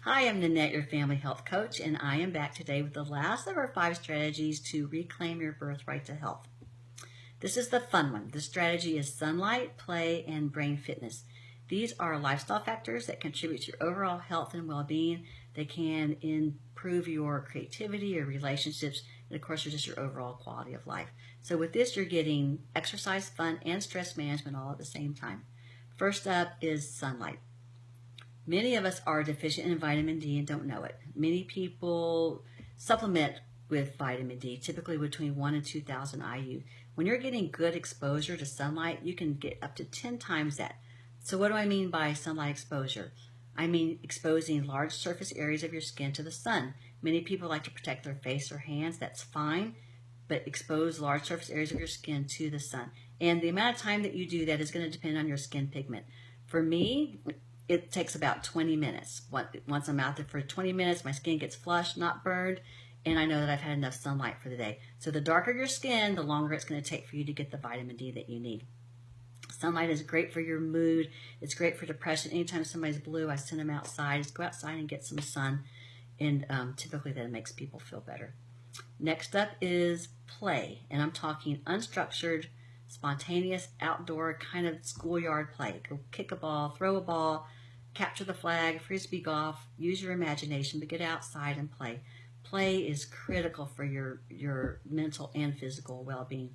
Hi, I'm Nanette, your family health coach, and I am back today with the last of our 5 strategies to reclaim your birthright to health. This is the fun one. The strategy is sunlight, play, and brain fitness. These are lifestyle factors that contribute to your overall health and well-being. They can improve your creativity, your relationships, and of course, just your overall quality of life. So with this, you're getting exercise, fun, and stress management all at the same time. First up is sunlight. Many of us are deficient in vitamin D and don't know it. Many people supplement with vitamin D, typically between 1 and 2,000 IU. When you're getting good exposure to sunlight, you can get up to 10 times that. So what do I mean by sunlight exposure? I mean exposing large surface areas of your skin to the sun. Many people like to protect their face or hands. That's fine, but expose large surface areas of your skin to the sun. And the amount of time that you do that is going to depend on your skin pigment. For me, it takes about 20 minutes. Once I'm out there for 20 minutes, my skin gets flushed, not burned, and I know that I've had enough sunlight for the day. So the darker your skin, the longer it's going to take for you to get the vitamin D that you need. Sunlight is great for your mood. It's great for depression. Anytime somebody's blue, I send them outside. Just go outside and get some sun, and typically that makes people feel better. Next up is play, and I'm talking unstructured, spontaneous, outdoor kind of schoolyard play. Go kick a ball, throw a ball, capture the flag, frisbee golf, use your imagination, but get outside and play. Play is critical for your mental and physical well-being.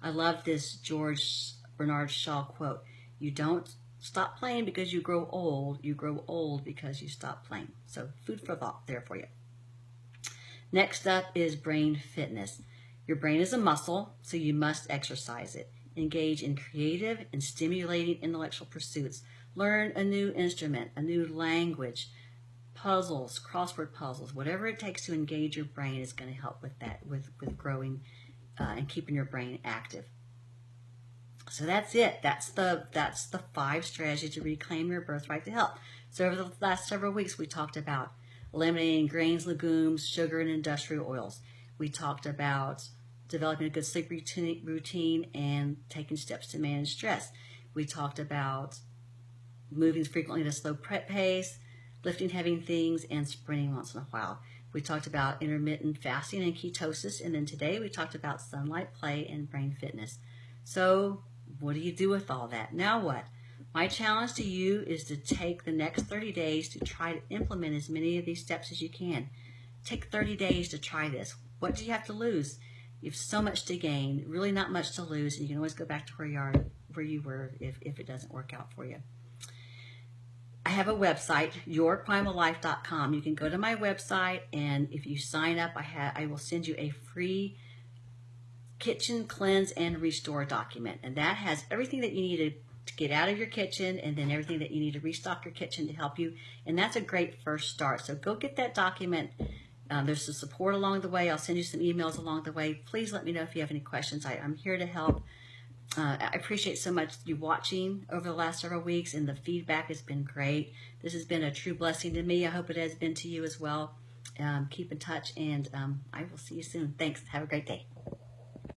I love this George Bernard Shaw quote. You don't stop playing because you grow old because you stop playing. So food for thought there for you. Next up is brain fitness. Your brain is a muscle, so you must exercise it. Engage in creative and stimulating intellectual pursuits. Learn a new instrument, a new language, puzzles, crossword puzzles, whatever it takes to engage your brain is going to help with that, with growing and keeping your brain active. So that's it. That's the 5 strategies to reclaim your birthright to health. So over the last several weeks, we talked about eliminating grains, legumes, sugar, and industrial oils. We talked about developing a good sleep routine and taking steps to manage stress. We talked about moving frequently at a slow pace, lifting heavy things, and sprinting once in a while. We talked about intermittent fasting and ketosis, and then today we talked about sunlight, play, and brain fitness. So what do you do with all that? Now what? My challenge to you is to take the next 30 days to try to implement as many of these steps as you can. Take 30 days to try this. What do you have to lose? You have so much to gain, really not much to lose, and you can always go back to where you were if it doesn't work out for you. I have a website, yourprimallife.com. You can go to my website, and if you sign up, I will send you a free kitchen cleanse and restore document, and that has everything that you need to get out of your kitchen, and then everything that you need to restock your kitchen to help you, and that's a great first start. So go get that document. There's some support along the way. I'll send you some emails along the way. Please let me know if you have any questions. I'm here to help. I appreciate so much you watching over the last several weeks, and the feedback has been great. This has been a true blessing to me. I hope it has been to you as well. Keep in touch, and I will see you soon. Thanks. Have a great day.